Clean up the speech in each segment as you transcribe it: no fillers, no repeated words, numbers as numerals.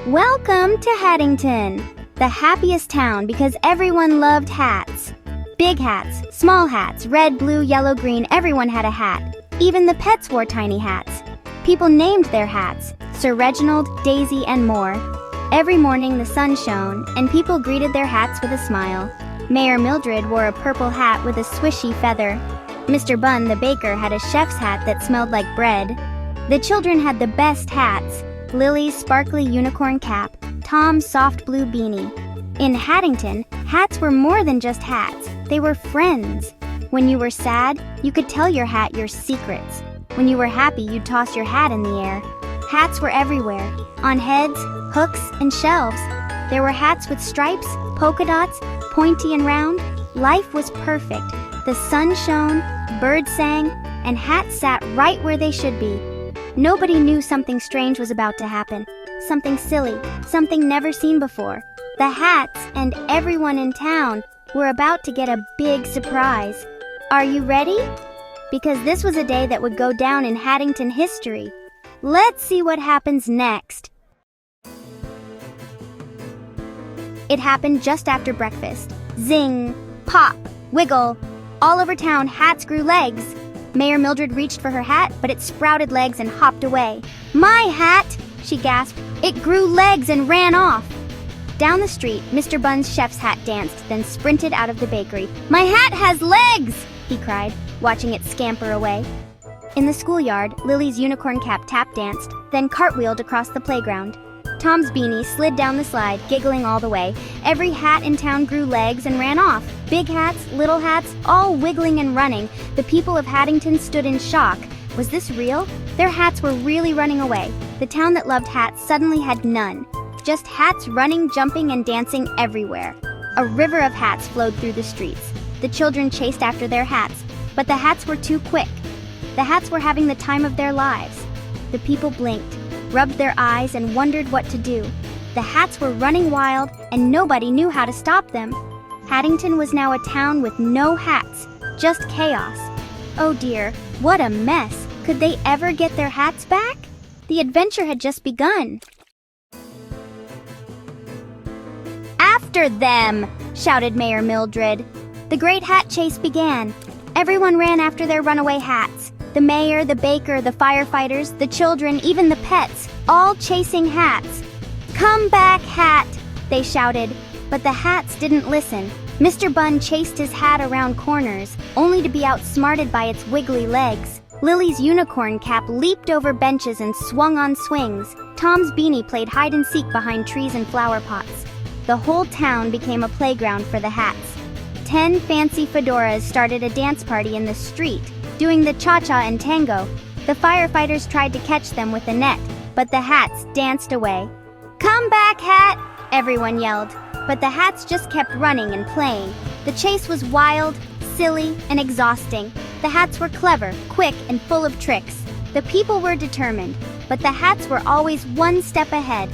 Welcome to Haddington, the happiest town because everyone loved hats. Big hats, small hats, red, blue, yellow, green, everyone had a hat. Even the pets wore tiny hats. People named their hats, Sir Reginald, Daisy, and more. Every morning the sun shone, and people greeted their hats with a smile. Mayor Mildred wore a purple hat with a swishy feather. Mr. Bunn, the baker, had a chef's hat that smelled like bread. The children had the best hats. Lily's sparkly unicorn cap, Tom's soft blue beanie. In Haddington, hats were more than just hats. They were friends. When you were sad, you could tell your hat your secrets. When you were happy, you'd toss your hat in the air. Hats were everywhere, on heads, hooks, and shelves. There were hats with stripes, polka dots, pointy and round. Life was perfect. The sun shone, birds sang, and hats sat right where they should be. Nobody knew something strange was about to happen. Something silly, something never seen before. The hats and everyone in town were about to get a big surprise. Are you ready? Because this was a day that would go down in Haddington history. Let's see what happens next. It happened just after breakfast. Zing, pop, wiggle. All over town, hats grew legs. Mayor Mildred reached for her hat, but it sprouted legs and hopped away. "My hat!" she gasped. "It grew legs and ran off." Down the street, Mr. Bunn's chef's hat danced, then sprinted out of the bakery. "My hat has legs!" he cried, watching it scamper away. In the schoolyard, Lily's unicorn cap tap danced, then cartwheeled across the playground. Tom's beanie slid down the slide, giggling all the way. Every hat in town grew legs and ran off. Big hats, little hats, all wiggling and running. The people of Haddington stood in shock. Was this real? Their hats were really running away. The town that loved hats suddenly had none. Just hats running, jumping, and dancing everywhere. A river of hats flowed through the streets. The children chased after their hats, but the hats were too quick. The hats were having the time of their lives. The people blinked, rubbed their eyes, and wondered what to do. The hats were running wild, and nobody knew how to stop them. Haddington was now a town with no hats, just chaos. Oh dear, what a mess! Could they ever get their hats back? The adventure had just begun. "After them!" shouted Mayor Mildred. The great hat chase began. Everyone ran after their runaway hats. The mayor, the baker, the firefighters, the children, even the pets, all chasing hats. "Come back, hat!" they shouted. But the hats didn't listen. Mr. Bunn chased his hat around corners, only to be outsmarted by its wiggly legs. Lily's unicorn cap leaped over benches and swung on swings. Tom's beanie played hide-and-seek behind trees and flower pots. The whole town became a playground for the hats. 10 fancy fedoras started a dance party in the street, doing the cha-cha and tango. The firefighters tried to catch them with a net, but the hats danced away. "Come back, hat!" everyone yelled. But the hats just kept running and playing. The chase was wild, silly, and exhausting. The hats were clever, quick, and full of tricks. The people were determined, but the hats were always one step ahead.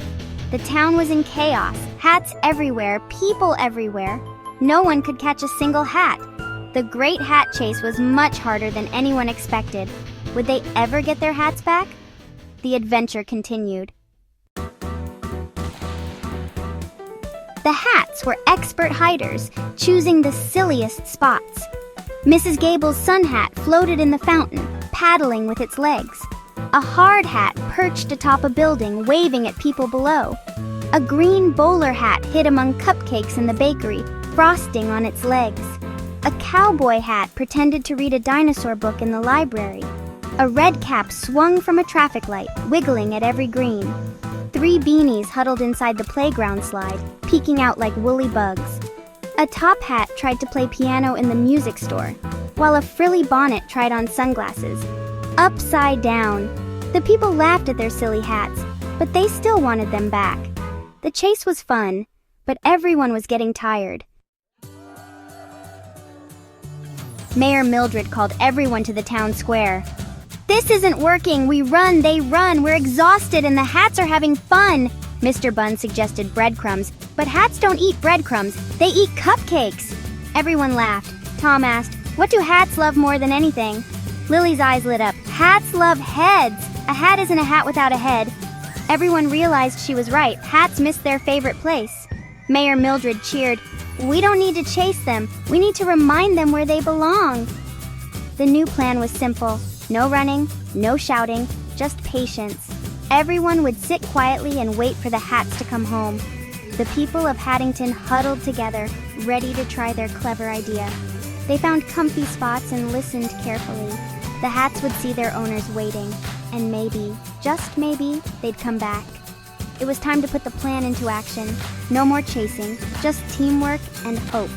The town was in chaos, hats everywhere, people everywhere. No one could catch a single hat. The great hat chase was much harder than anyone expected. Would they ever get their hats back? The adventure continued. The hats were expert hiders, choosing the silliest spots. Mrs. Gable's sun hat floated in the fountain, paddling with its legs. A hard hat perched atop a building, waving at people below. A green bowler hat hid among cupcakes in the bakery, frosting on its legs. A cowboy hat pretended to read a dinosaur book in the library. A red cap swung from a traffic light, wiggling at every green. 3 beanies huddled inside the playground slide, peeking out like woolly bugs. A top hat tried to play piano in the music store, while a frilly bonnet tried on sunglasses. Upside down. The people laughed at their silly hats, but they still wanted them back. The chase was fun, but everyone was getting tired. Mayor Mildred called everyone to the town square. "This isn't working. We run, they run. We're exhausted and the hats are having fun." Mr. Bunn suggested breadcrumbs, but hats don't eat breadcrumbs. They eat cupcakes. Everyone laughed. Tom asked, "What do hats love more than anything?" Lily's eyes lit up. "Hats love heads. A hat isn't a hat without a head." Everyone realized she was right. Hats missed their favorite place. Mayor Mildred cheered, "We don't need to chase them. We need to remind them where they belong." The new plan was simple. No running, no shouting, just patience. Everyone would sit quietly and wait for the hats to come home. The people of Haddington huddled together, ready to try their clever idea. They found comfy spots and listened carefully. The hats would see their owners waiting, and maybe, just maybe, they'd come back. It was time to put the plan into action. No more chasing, just teamwork and hope.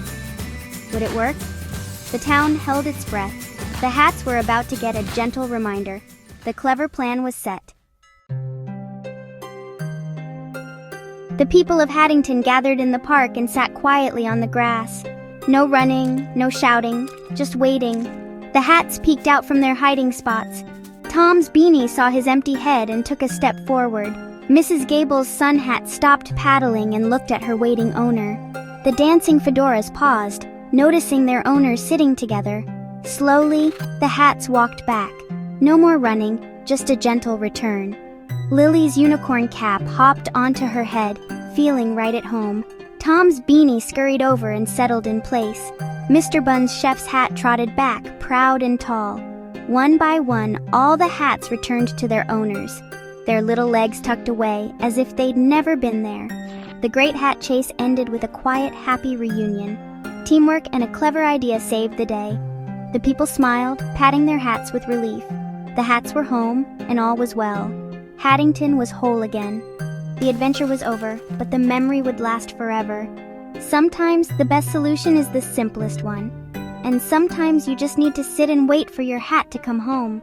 Would it work? The town held its breath. The hats were about to get a gentle reminder. The clever plan was set. The people of Haddington gathered in the park and sat quietly on the grass. No running, no shouting, just waiting. The hats peeked out from their hiding spots. Tom's beanie saw his empty head and took a step forward. Mrs. Gable's sun hat stopped paddling and looked at her waiting owner. The dancing fedoras paused, noticing their owners sitting together. Slowly, the hats walked back. No more running, just a gentle return. Lily's unicorn cap hopped onto her head, feeling right at home. Tom's beanie scurried over and settled in place. Mr. Bun's chef's hat trotted back, proud and tall. One by one, all the hats returned to their owners, their little legs tucked away as if they'd never been there. The great hat chase ended with a quiet, happy reunion. Teamwork and a clever idea saved the day. The people smiled, patting their hats with relief. The hats were home, and all was well. Haddington was whole again. The adventure was over, but the memory would last forever. Sometimes the best solution is the simplest one. And sometimes you just need to sit and wait for your hat to come home.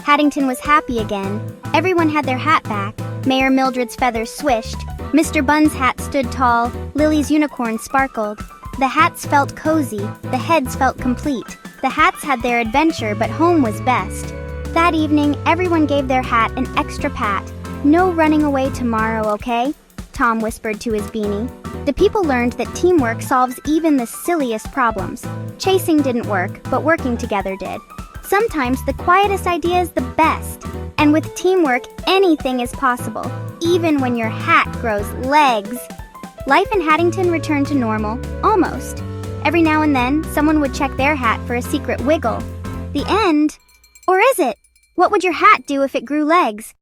Haddington was happy again. Everyone had their hat back. Mayor Mildred's feathers swished. Mr. Bun's hat stood tall. Lily's unicorn sparkled. The hats felt cozy. The heads felt complete. The hats had their adventure, but home was best. That evening, everyone gave their hat an extra pat. "No running away tomorrow, okay?" Tom whispered to his beanie. The people learned that teamwork solves even the silliest problems. Chasing didn't work, but working together did. Sometimes the quietest idea is the best. And with teamwork, anything is possible, even when your hat grows legs. Life in Haddington returned to normal, almost. Every now and then, someone would check their hat for a secret wiggle. The end? Or is it? What would your hat do if it grew legs?